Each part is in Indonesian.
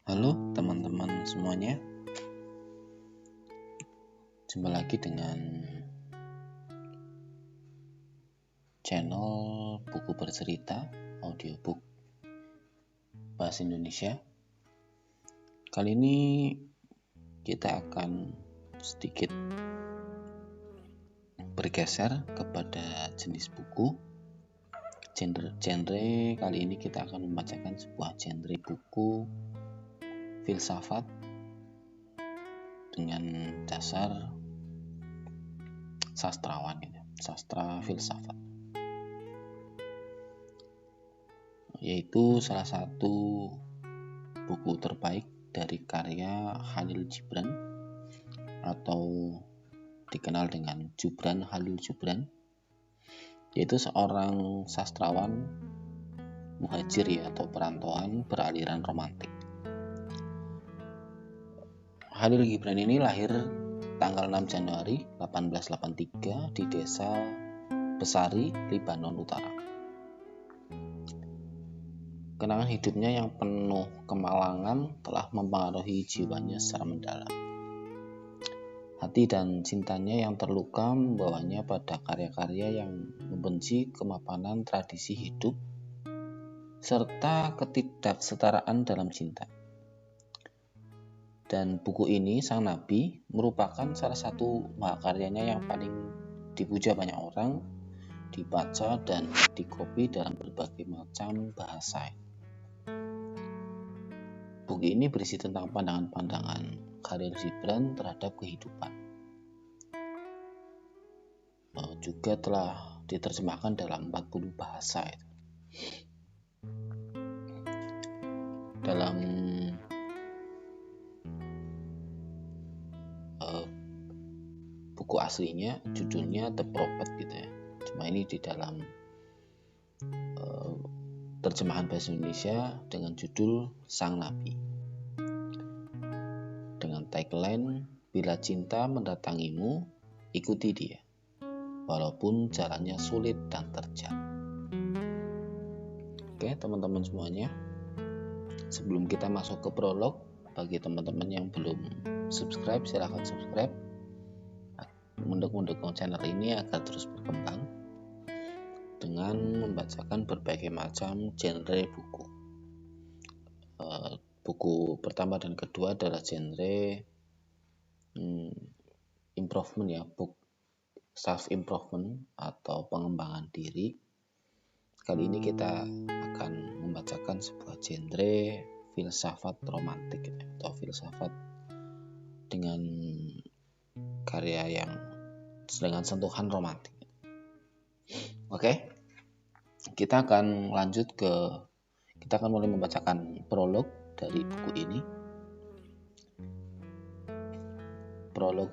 Halo teman-teman semuanya, jumpa lagi dengan channel Buku Bercerita, audiobook bahasa Indonesia. Kali ini kita akan sedikit bergeser kepada jenis buku. Genre kali ini kita akan membacakan sebuah genre buku filsafat dengan dasar sastrawan, sastra filsafat, yaitu salah satu buku terbaik dari karya Khalil Gibran atau dikenal dengan Jubran Khalil Gibran, yaitu seorang sastrawan muhajir atau perantauan beraliran romantik. Khalil Gibran ini lahir tanggal 6 Januari 1883 di desa Besari, Libanon Utara. Kenangan hidupnya yang penuh kemalangan telah mempengaruhi jiwanya secara mendalam. Hati dan cintanya yang terluka membawanya pada karya-karya yang membenci kemapanan tradisi hidup serta ketidaksetaraan dalam cinta. Dan buku ini, Sang Nabi, merupakan salah satu mahakaryanya yang paling dipuja banyak orang, dibaca dan dikopi dalam berbagai macam bahasa. Buku ini berisi tentang pandangan-pandangan Khalil Gibran terhadap kehidupan. Juga telah diterjemahkan dalam 40 bahasa. Dalam buku aslinya judulnya The Prophet Cuma ini di dalam terjemahan bahasa Indonesia dengan judul Sang Nabi, dengan tagline "Bila cinta mendatangimu, ikuti dia, walaupun jalannya sulit dan terjal." Oke teman-teman semuanya, sebelum kita masuk ke prolog, bagi teman-teman yang belum subscribe, silahkan subscribe, mendukung channel ini agar terus berkembang dengan membacakan berbagai macam genre buku. Buku pertama dan kedua adalah genre improvement, book self improvement atau pengembangan diri. Kali ini kita akan membacakan sebuah genre filsafat romantik atau filsafat dengan karya yang dengan sentuhan romantik. Oke, kita akan mulai membacakan prolog dari buku ini. Prolog.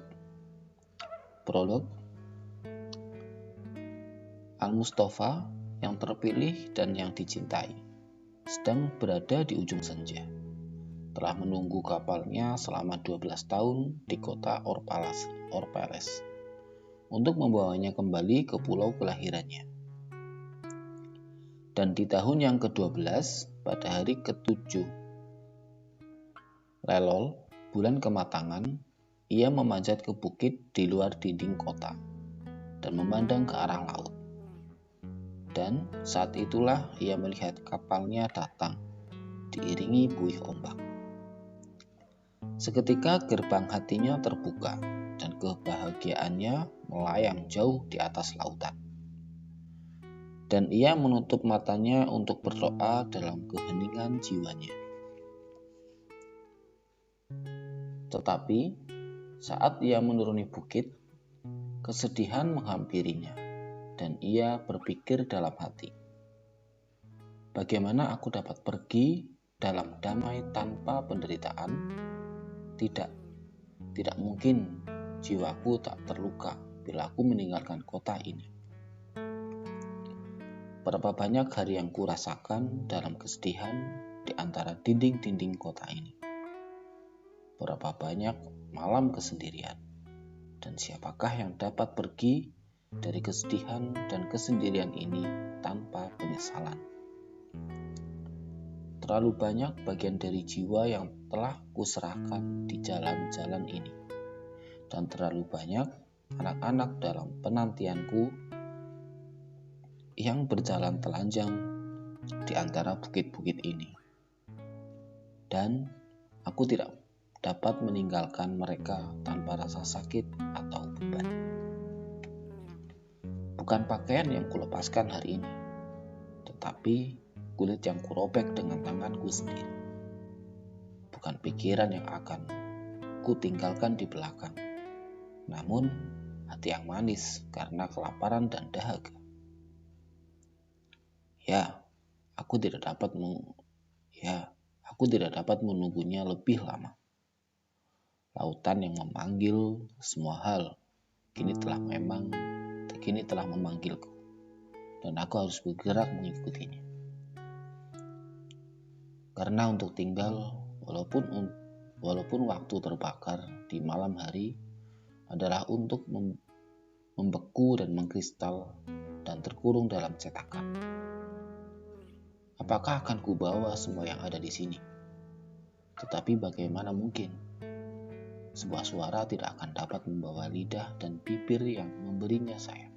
Al-Mustafa yang terpilih dan yang dicintai sedang berada di ujung senja. Telah menunggu kapalnya selama 12 tahun di kota Orpales untuk membawanya kembali ke pulau kelahirannya. Dan di tahun yang ke-12, pada hari ke-7 Lelol, bulan kematangan, ia memanjat ke bukit di luar dinding kota dan memandang ke arah laut. Dan saat itulah ia melihat kapalnya datang, diiringi buih ombak. Seketika gerbang hatinya terbuka dan kebahagiaannya melayang jauh di atas lautan. Dan ia menutup matanya untuk berdoa dalam keheningan jiwanya. Tetapi saat ia menuruni bukit, kesedihan menghampirinya dan ia berpikir dalam hati, bagaimana aku dapat pergi dalam damai tanpa penderitaan? Tidak mungkin jiwaku tak terluka bila aku meninggalkan kota ini. Berapa banyak hari yang kurasakan dalam kesedihan di antara dinding-dinding kota ini. Berapa banyak malam kesendirian. Dan siapakah yang dapat pergi dari kesedihan dan kesendirian ini tanpa penyesalan? terlalu banyak bagian dari jiwa yang telah kuserahkan di jalan-jalan ini. Dan terlalu banyak anak-anak dalam penantianku yang berjalan telanjang di antara bukit-bukit ini. Dan aku tidak dapat meninggalkan mereka tanpa rasa sakit atau beban. Bukan pakaian yang kulepaskan hari ini, tetapi kulit yang kurobek dengan tanganku sendiri. Bukan pikiran yang akan kutinggalkan di belakang, namun hati yang manis karena kelaparan dan dahaga. Aku tidak dapat menunggunya lebih lama. Lautan yang memanggil semua hal kini telah memanggilku, dan aku harus bergerak mengikutinya. Karena untuk tinggal, walaupun waktu terbakar di malam hari adalah untuk membeku dan mengkristal dan terkurung dalam cetakan. Apakah akan kubawa semua yang ada di sini? Tetapi bagaimana mungkin? Sebuah suara tidak akan dapat membawa lidah dan bibir yang memberinya sayap.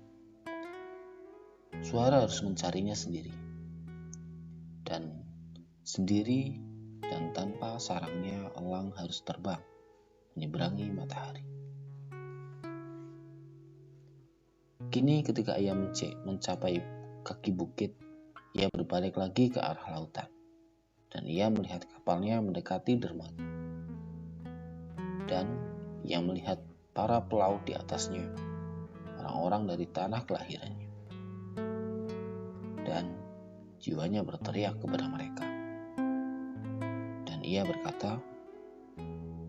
Suara harus mencarinya sendiri. Dan tanpa sarangnya elang harus terbang menyeberangi matahari. Kini ketika ia mencapai kaki bukit, ia berbalik lagi ke arah lautan, dan ia melihat kapalnya mendekati dermaga. Dan ia melihat para pelaut di atasnya, orang-orang dari tanah kelahirannya. Dan jiwanya berteriak kepada mereka. Dan ia berkata,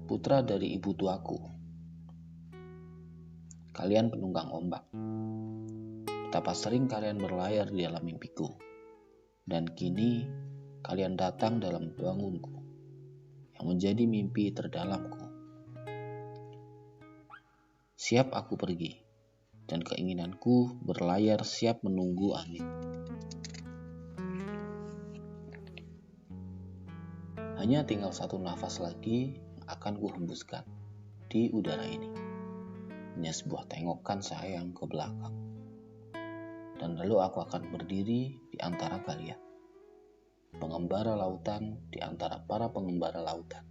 "Putra dari ibu tuaku, kalian penunggang ombak. Betapa sering kalian berlayar di dalam mimpiku. Dan kini kalian datang dalam bangunku, yang menjadi mimpi terdalamku. Siap aku pergi, dan keinginanku berlayar siap menunggu angin. Hanya tinggal satu nafas lagi yang akan kuhembuskan di udara ini. Hanya sebuah tengokan sayang ke belakang. Dan lalu aku akan berdiri di antara kalian, pengembara lautan di antara para pengembara lautan.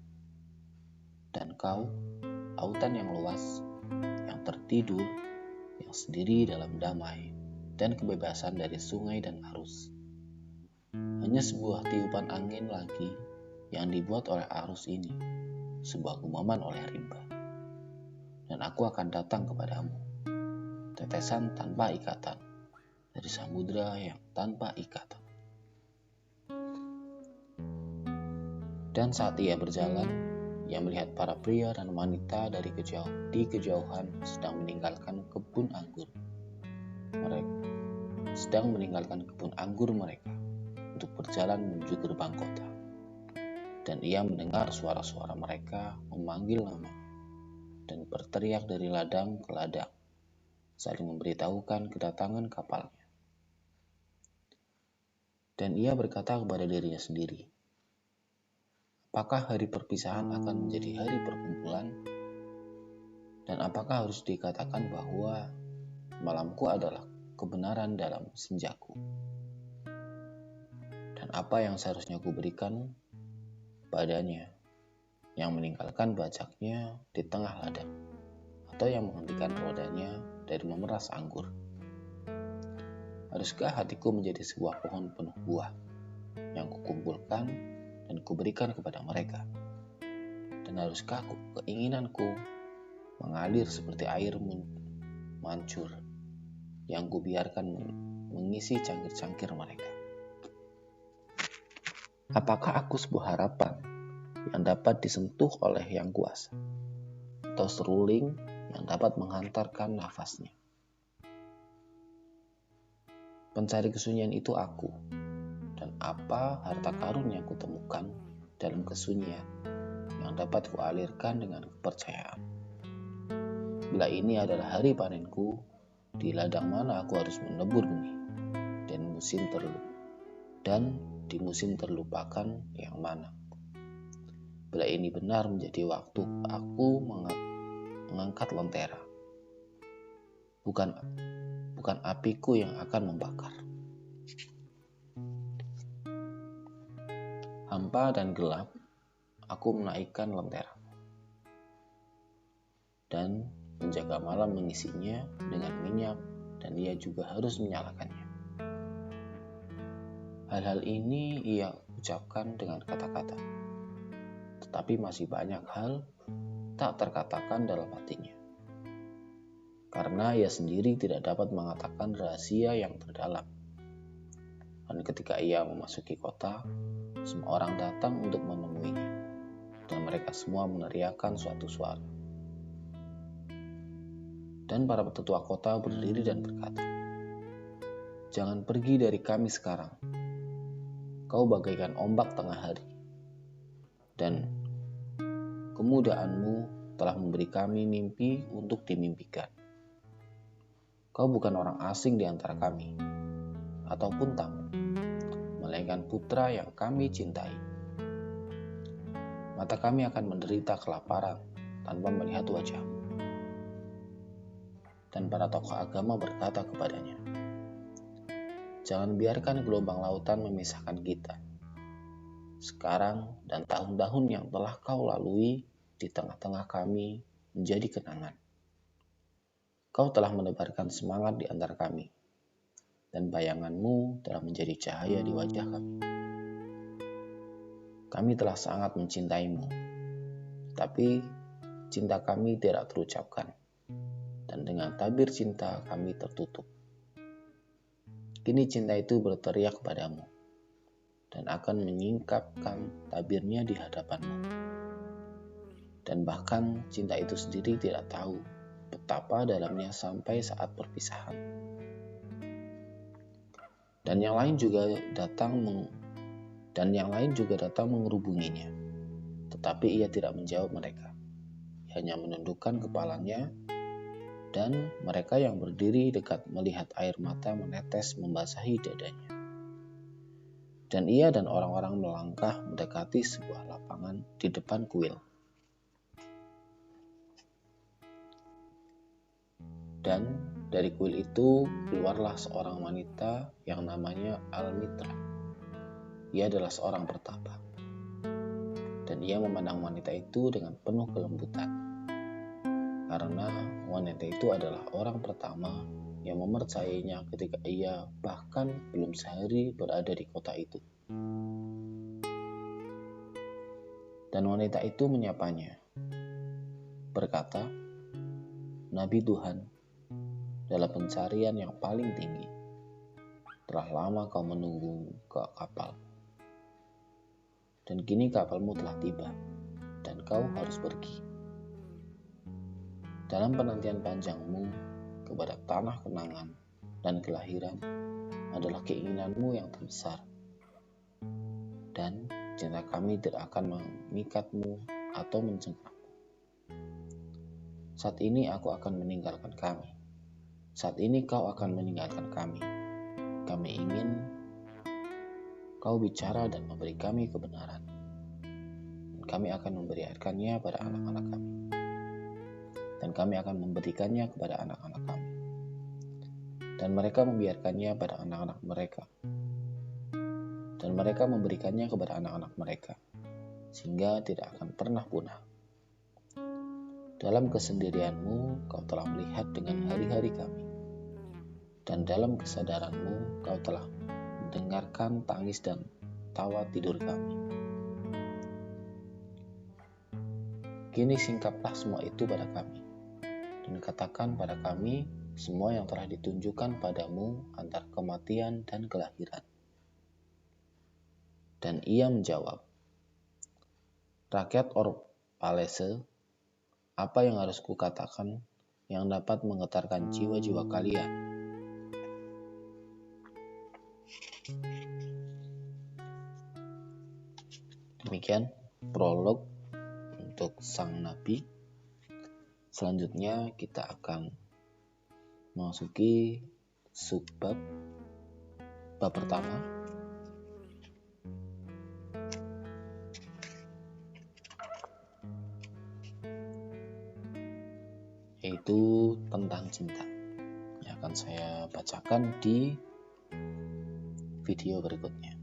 Dan kau, lautan yang luas, yang tertidur, yang sendiri dalam damai dan kebebasan dari sungai dan arus. Hanya sebuah tiupan angin lagi yang dibuat oleh arus ini, sebuah gumaman oleh rimba. Dan aku akan datang kepadamu, tetesan tanpa ikatan, dari samudra yang tanpa ikatan." Dan saat ia berjalan, ia melihat para pria dan wanita di kejauhan sedang meninggalkan kebun anggur mereka untuk berjalan menuju gerbang kota. Dan ia mendengar suara-suara mereka memanggil nama dan berteriak dari ladang ke ladang, saling memberitahukan kedatangan kapalnya. Dan ia berkata kepada dirinya sendiri, apakah hari perpisahan akan menjadi hari perkumpulan? Dan apakah harus dikatakan bahwa malamku adalah kebenaran dalam senjaku? Dan apa yang seharusnya kuberikan padanya yang meninggalkan bajaknya di tengah ladang, atau yang menghentikan rodanya dari memeras anggur? Haruskah hatiku menjadi sebuah pohon penuh buah yang kukumpulkan dan kuberikan kepada mereka? Dan haruskah keinginanku mengalir seperti air mancur yang kubiarkan mengisi cangkir-cangkir mereka? Apakah aku sebuah harapan yang dapat disentuh oleh yang kuasa, atau seruling yang dapat menghantarkan nafasnya? Pencari kesunyian itu aku, dan apa harta karun yang kutemukan dalam kesunyian yang dapat kualirkan dengan kepercayaan. Bila ini adalah hari panenku, di ladang mana aku harus menebur benih dan musim terlum, dan di musim terlupakan yang mana. Bila ini benar menjadi waktu aku mengangkat lentera. Bukan apiku yang akan membakar. Hampa dan gelap, aku menaikkan lentera. Dan penjaga malam mengisinya dengan minyak dan ia juga harus menyalakannya. Hal-hal ini ia ucapkan dengan kata-kata. Tetapi masih banyak hal tak terkatakan dalam hatinya. Karena ia sendiri tidak dapat mengatakan rahasia yang terdalam. Dan ketika ia memasuki kota, semua orang datang untuk menemuinya. Dan mereka semua meneriakkan suatu suara. Dan para petua kota berdiri dan berkata, "Jangan pergi dari kami sekarang. Kau bagaikan ombak tengah hari. Dan kemudaanmu telah memberi kami mimpi untuk dimimpikan. Kau bukan orang asing di antara kami, ataupun tamu, melainkan putra yang kami cintai. Mata kami akan menderita kelaparan tanpa melihat wajahmu." Dan para tokoh agama berkata kepadanya, "Jangan biarkan gelombang lautan memisahkan kita. Sekarang dan tahun-tahun yang telah kau lalui di tengah-tengah kami menjadi kenangan. Kau telah menebarkan semangat di antara kami, dan bayanganmu telah menjadi cahaya di wajah kami. Kami telah sangat mencintaimu, tapi cinta kami tidak terucapkan, dan dengan tabir cinta kami tertutup. Kini cinta itu berteriak kepadamu, dan akan menyingkapkan tabirnya di hadapanmu. Dan bahkan cinta itu sendiri tidak tahu betapa dalamnya sampai saat perpisahan." Dan yang lain juga datang mengerubunginya, tetapi ia tidak menjawab mereka. Ia hanya menundukkan kepalanya, dan mereka yang berdiri dekat melihat air mata menetes membasahi dadanya. Dan ia dan orang-orang melangkah mendekati sebuah lapangan di depan kuil. Dan dari kuil itu keluarlah seorang wanita yang namanya Almitra. Ia adalah seorang pertapa. Dan ia memandang wanita itu dengan penuh kelembutan. Karena wanita itu adalah orang pertama yang mempercayainya ketika ia bahkan belum sehari berada di kota itu. Dan wanita itu menyapanya, berkata, "Nabi Tuhan, dalam pencarian yang paling tinggi, telah lama kau menunggu ke kapal. Dan kini kapalmu telah tiba, dan kau harus pergi. Dalam penantian panjangmu kepada tanah kenangan dan kelahiran adalah keinginanmu yang terbesar. Dan cinta kami tidak akan mengikatmu atau mencengkrammu. Saat ini aku akan meninggalkan kami. Saat ini kau akan meninggalkan kami. Kami ingin kau bicara dan memberi kami kebenaran. Dan kami akan memberikannya pada anak-anak kami. Dan kami akan memberikannya kepada anak-anak kami. Dan mereka membiarkannya pada anak-anak mereka. Dan mereka memberikannya kepada anak-anak mereka, sehingga tidak akan pernah punah. Dalam kesendirianmu kau telah melihat dengan hari-hari kami. Dan dalam kesadaranmu kau telah mendengarkan tangis dan tawa tidur kami. Kini singkaplah semua itu pada kami, dan katakan pada kami semua yang telah ditunjukkan padamu antara kematian dan kelahiran." Dan ia menjawab, "Rakyat Orphalese, apa yang harus kukatakan yang dapat menggetarkan jiwa-jiwa kalian?" Demikian prolog untuk sang nabi. Selanjutnya kita akan memasuki subbab bab pertama, yaitu tentang cinta, yang akan saya bacakan di video berikutnya.